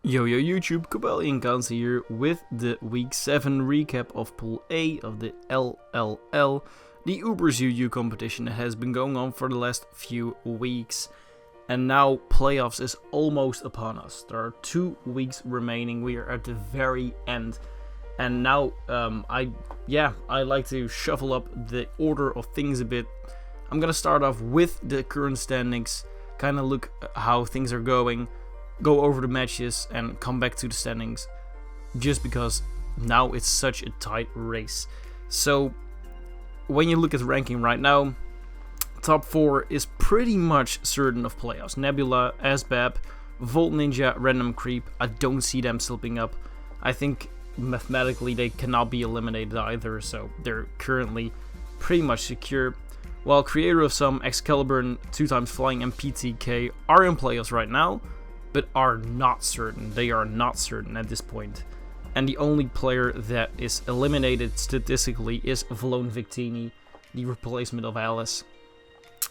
Yo YouTube, Cabellian Guns here with the Week 7 recap of Pool A of the LLL, the Ubers UU competition that has been going on for the last few weeks. And now playoffs is almost upon us. There are 2 weeks remaining, we are at the very end. And now I like to shuffle up the order of things a bit. I'm gonna start off with the current standings, kind of look at how things are going, go over the matches and come back to the standings, just because now it's such a tight race. So when you look at the ranking right now, top 4 is pretty much certain of playoffs. Nebula, Asbab, Volt Ninja, Random Creep, I don't see them slipping up. I think mathematically they cannot be eliminated either, so they're currently pretty much secure. While Creator of Some, Excalibur, 2x Flying and PTK are in playoffs right now, but are not certain. They are not certain at this point. And the only player that is eliminated statistically is Vlone Victini, the replacement of Alice.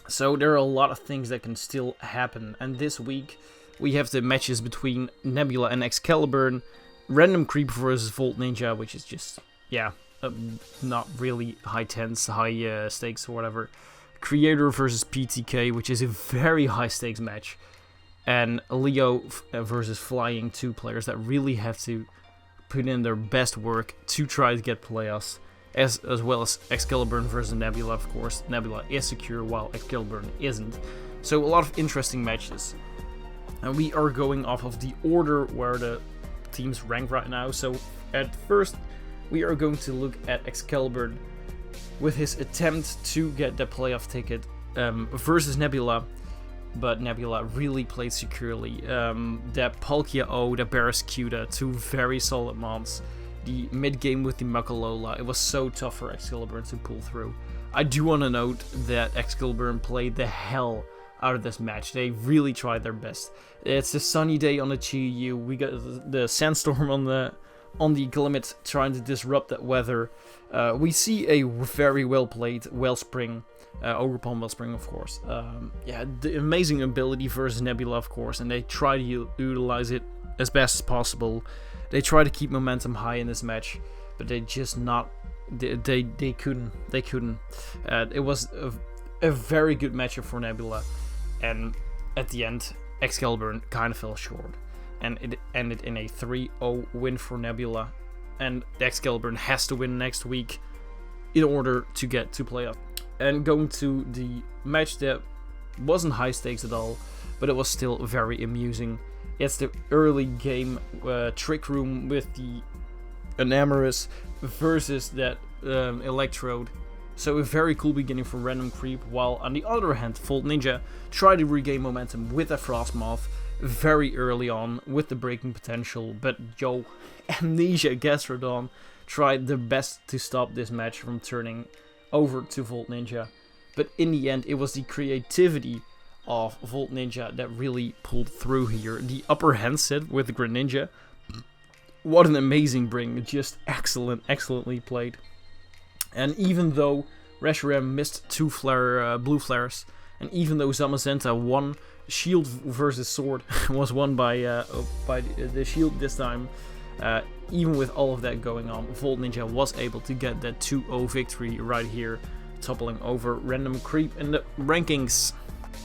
So there are a lot of things that can still happen. And this week we have the matches between Nebula and Excalibur, Random Creep versus Volt Ninja, which is just, not really high stakes or whatever. Creator versus PTK, which is a very high stakes match. And Leo versus Flying, 2 players that really have to put in their best work to try to get playoffs, as well as Excalibur versus Nebula, of course. Nebula is secure while Excalibur isn't. So a lot of interesting matches. And we are going off of the order where the teams rank right now. So at first we are going to look at Excalibur with his attempt to get the playoff ticket versus Nebula. But Nebula really played securely. That Palkia O, that Barraskewda, 2 very solid mons. The mid game with the Makalola, it was so tough for Excalibur to pull through. I do want to note that Excalibur played the hell out of this match. They really tried their best. It's a sunny day on the GU. We got the sandstorm on the Glimmet trying to disrupt that weather. We see a very well played Wellspring. Ogrepon Wellspring, of course. The amazing ability versus Nebula, of course, and they try to utilize it as best as possible. They try to keep momentum high in this match, but they just not. They couldn't. It was a very good matchup for Nebula, and at the end, Excalibur kind of fell short, and it ended in a 3-0 win for Nebula, and Excalibur has to win next week in order to get to playoff. And going to the match that wasn't high stakes at all, but it was still very amusing. It's the early game Trick Room with the Enamorous versus that Electrode. So a very cool beginning for Random Creep, while on the other hand, Volt Ninja tried to regain momentum with a Frostmoth very early on with the breaking potential, but Amnesia Gastrodon tried their best to stop this match from turning over to Volt Ninja, but in the end it was the creativity of Volt Ninja that really pulled through here. The upper handset with the Greninja, what an amazing bring, just excellently played. And even though Reshiram missed 2 blue flares, and even though Zamazenta won, Shield versus Sword was won by the Shield this time. Even with all of that going on, Volt Ninja was able to get that 2-0 victory right here, toppling over Random Creep in the rankings.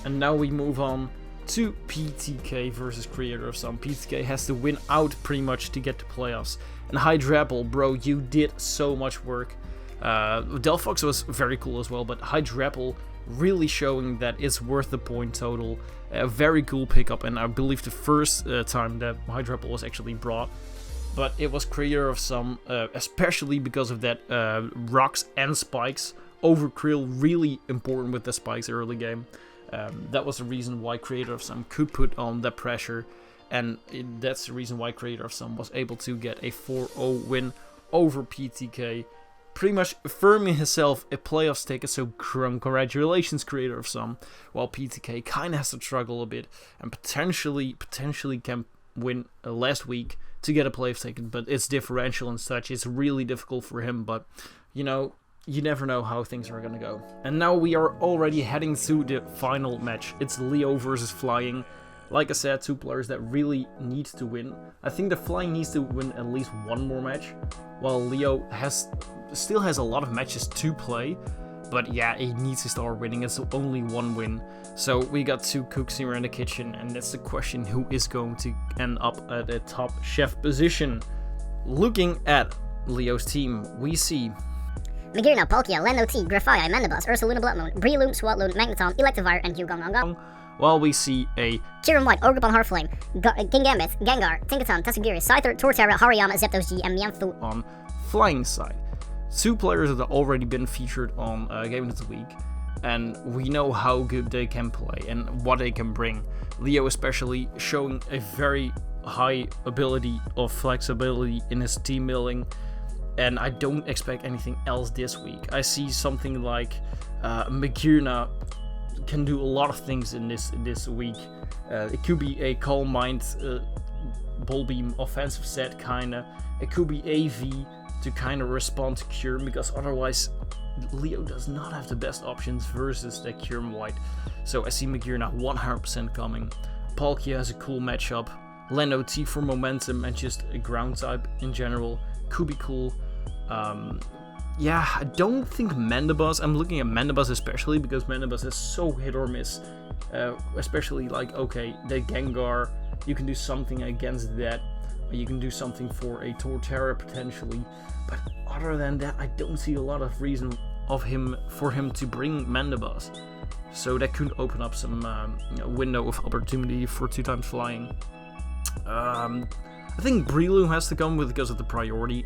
And now we move on to PTK versus Creator of Some. PTK has to win out pretty much to get to playoffs. And Hydrapple, bro, you did so much work. Delphox was very cool as well, but Hydrapple really showing that it's worth the point total. A very cool pickup, and I believe the first time that Hydrapple was actually brought. But it was Creator of Some, especially because of that rocks and spikes. Overkill really important with the spikes early game. That was the reason why Creator of Some could put on that pressure. And that's the reason why Creator of Some was able to get a 4-0 win over PTK. Pretty much affirming himself a playoff ticket, so congratulations Creator of Some. While PTK kind of has to struggle a bit and potentially can win last week to get a playoff ticket, but it's differential and such. It's really difficult for him, but you never know how things are gonna go. And now we are already heading to the final match. It's Leo versus Flying. Like I said, two players that really need to win. I think the Flying needs to win at least one more match, while Leo still has a lot of matches to play. But yeah, he needs to start winning. It's only one win. So we got two cooks here in the kitchen, and that's the question: who is going to end up at the top chef position? Looking at Leo's team, we see Magirna, Palkia, Lando T, Grafia, Mandibus, Ursaluna Bloodmoon, Breloom, Swatloon, Magneton, Electivire, and Hugong. While we see a Chiron White, Ogrepon, Heartflame, Kingambit, Gengar, Tinkaton, Tatsugiri, Scyther, Torterra, Hariyama, Zapdos G, and Mienfoo on Flying side. Two players that have already been featured on Game of the Week, and we know how good they can play and what they can bring. Leo especially showing a very high ability of flexibility in his team building, and I don't expect anything else this week. I see something like Magirna can do a lot of things in this week. It could be a Calm Mind Ball Beam offensive set kinda. It could be AV to kind of respond to Kyurem, because otherwise Leo does not have the best options versus the Kyurem White. So I see Magirna 100% coming. Palkia has a cool matchup. Lando T for momentum and just a ground type in general could be cool. Yeah, I don't think Mandibus. I'm looking at Mandibus especially because Mandibus is so hit or miss. Especially like, okay, the Gengar, you can do something against that. You can do something for a Torterra potentially. But other than that, I don't see a lot of reason for him to bring Mandibus. So that could open up some window of opportunity for 2x Flying. I think Breloom has to come with because of the priority.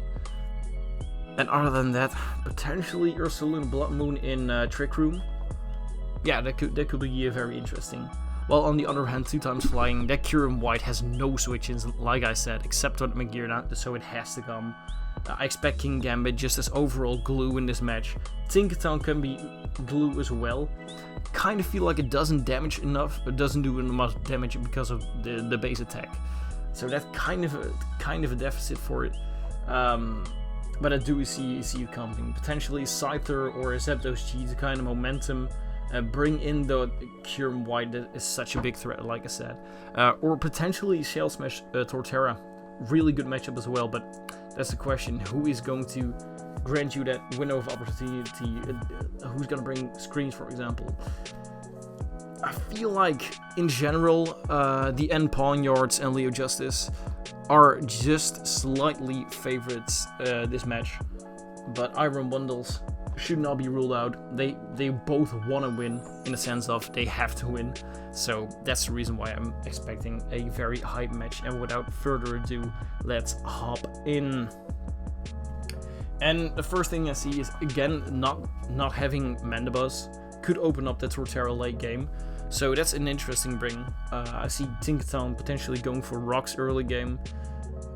And other than that, potentially Ursaluna Bloodmoon in Trick Room. Yeah, that could be very interesting. While on the other hand, 2x Flying, that Kyurem White has no switches, like I said, except on Magirna, so it has to come. I expect Kingambit just as overall glue in this match. Tinkaton can be glue as well. Kind of feel like it doesn't damage enough, it doesn't do enough damage because of the base attack. So that's kind of a deficit for it. But I do see it coming. Potentially Scyther or Zapdos G to kind of momentum. Bring in the Kyurem White that is such a big threat, like I said. Or potentially Shell Smash Torterra. Really good matchup as well, but that's the question. Who is going to grant you that window of opportunity? Who's going to bring screens, for example? I feel like, in general, the N Pawnyards and Leo Justice are just slightly favorites this match. But Iron Bundles should not be ruled out. They both want to win in the sense of they have to win. So that's the reason why I'm expecting a very hype match. And without further ado, let's hop in. And the first thing I see is, again, not having Mandibus could open up the Torterra late game. So that's an interesting bring. I see Tinkaton potentially going for Rocks early game.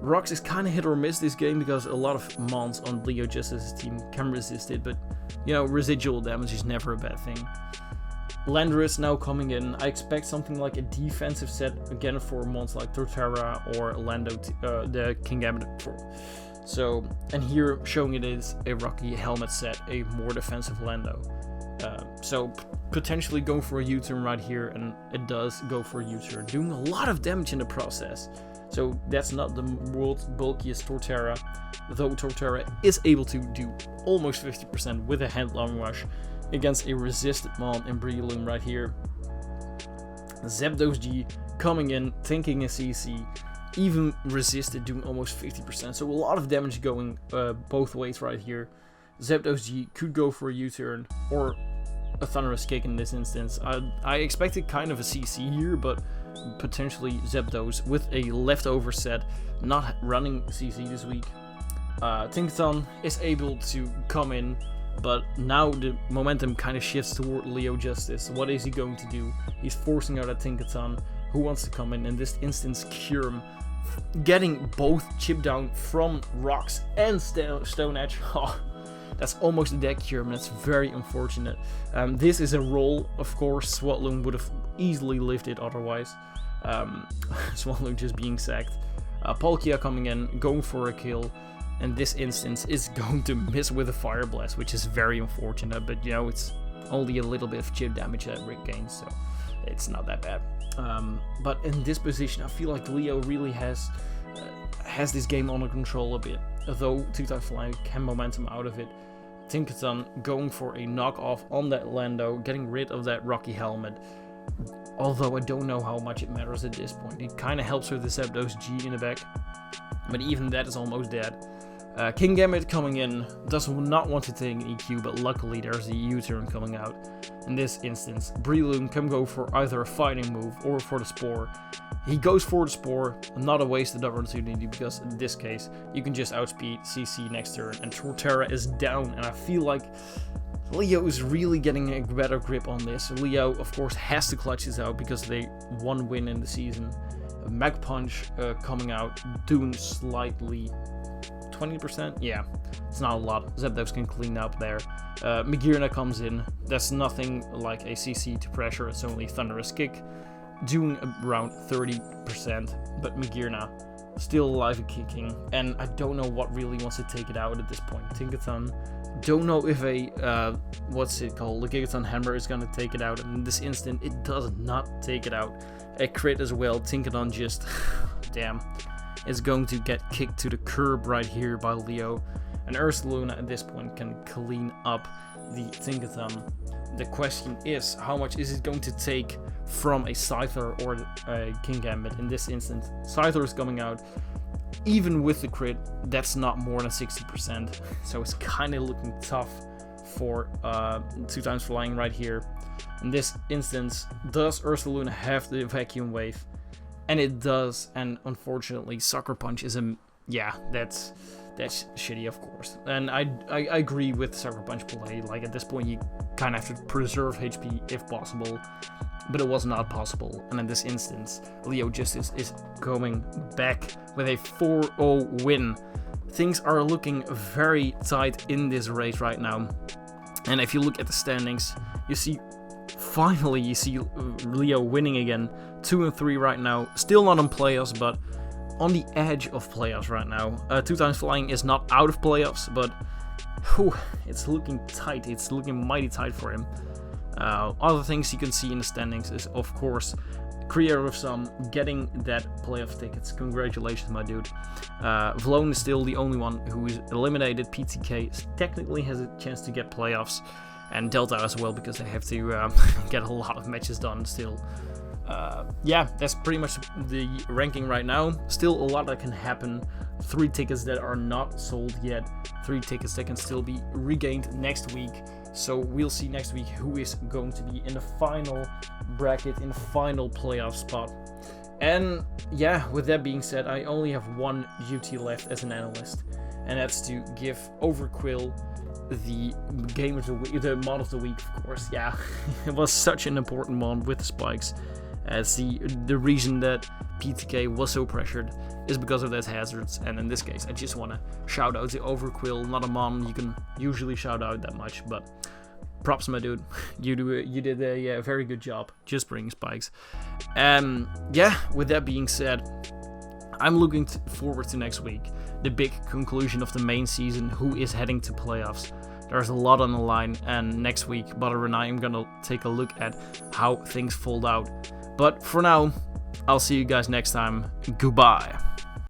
Rocks is kind of hit or miss this game because a lot of mons on Leo Justice's team can resist it, but you know, residual damage is never a bad thing. Landorus now coming in. I expect something like a defensive set again for mons like Torterra or Lando, the Kingambit. So, and here showing it is a Rocky helmet set, a more defensive Lando. So potentially going for a U-turn right here, and it does go for a U-turn, doing a lot of damage in the process. So that's not the world's bulkiest Torterra, though Torterra is able to do almost 50% with a Headlong Rush against a resisted mon in Breloom right here. Zapdos G coming in, tanking a CC, even resisted, doing almost 50%. So a lot of damage going both ways right here. Zapdos G could go for a U-turn or a Thunderous Kick in this instance. I expected kind of a CC here, but potentially Zapdos with a leftover set, not running CC this week. Tinkaton is able to come in, but now the momentum kind of shifts toward Leo Justice. What is he going to do? He's forcing out a Tinkaton who wants to come in this instance Kyurem, getting both chip down from Rocks and Stone Edge. That's almost a dead Kyurem, that's very unfortunate. This is a roll, of course. Swatloon would have easily lived it otherwise. Swatloon just being sacked. Palkia coming in, going for a kill. And this instance is going to miss with a Fire Blast, which is very unfortunate. But you know, it's only a little bit of chip damage that Rick gains. So it's not that bad. But in this position, I feel like Leo really has this game under control a bit. Although 2 times flying can momentum out of it. Tinkerton going for a knockoff on that Lando, getting rid of that Rocky helmet. Although I don't know how much it matters at this point. It kind of helps with the Zapdos G in the back. But even that is almost dead. King Gambit coming in, does not want to take an EQ, but luckily there's a U-turn coming out. In this instance, Breloom can go for either a fighting move or for the Spore. He goes for the Spore, not a wasted opportunity, because in this case, you can just outspeed CC next turn, and Torterra is down, and I feel like Leo is really getting a better grip on this. Leo, of course, has to clutch this out because they one win in the season. Mag Punch coming out, doing slightly 20%? Yeah, it's not a lot. Zapdos can clean up there. Magearna comes in. That's nothing like a CC to pressure. It's only Thunderous Kick, doing around 30%. But Magearna still alive and kicking. And I don't know what really wants to take it out at this point. Tinkaton. Don't know if a, what's it called? The Gigaton Hammer is going to take it out. And in this instant, it does not take it out. A crit as well. Tinkaton just, damn, is going to get kicked to the curb right here by Leo. And Ursaluna at this point can clean up the Tinkaton. The question is, how much is it going to take from a Scyther or a King Gambit? In this instance, Scyther is coming out. Even with the crit, that's not more than 60%. So it's kind of looking tough for 2 times flying right here. In this instance, does Ursaluna have the Vacuum Wave? And it does, and unfortunately, Sucker Punch is a... Yeah, that's shitty, of course. And I agree with Sucker Punch play. Like, at this point, you kind of have to preserve HP if possible. But it was not possible. And in this instance, Leo Justice is going back with a 4-0 win. Things are looking very tight in this race right now. And if you look at the standings, you see... Finally, you see Leo winning again. 2 and 3 right now. Still not in playoffs, but on the edge of playoffs right now. 2 times flying is not out of playoffs, but whew, it's looking tight. It's looking mighty tight for him. Other things you can see in the standings is, of course, Creator of Some getting that playoff tickets. Congratulations, my dude. Vlone is still the only one who is eliminated. PTK technically has a chance to get playoffs. And Delta as well, because they have to get a lot of matches done still. Yeah, that's pretty much the ranking right now. Still a lot that can happen. 3 tickets that are not sold yet. 3 tickets that can still be regained next week. So we'll see next week who is going to be in the final bracket, in the final playoff spot. And yeah, with that being said, I only have one duty left as an analyst. And that's to give Overquill the game of the week, the mod of the week, of course. Yeah, it was such an important mod with the spikes, as the reason that PTK was so pressured is because of those hazards. And in this case, I just want to shout out the Overquill, not a mod you can usually shout out that much, but props, my dude. You did a very good job just bringing spikes. Yeah, with that being said, I'm looking forward to next week. The big conclusion of the main season, who is heading to playoffs. There's a lot on the line, and next week, Butter and I am gonna take a look at how things fold out. But for now, I'll see you guys next time. Goodbye.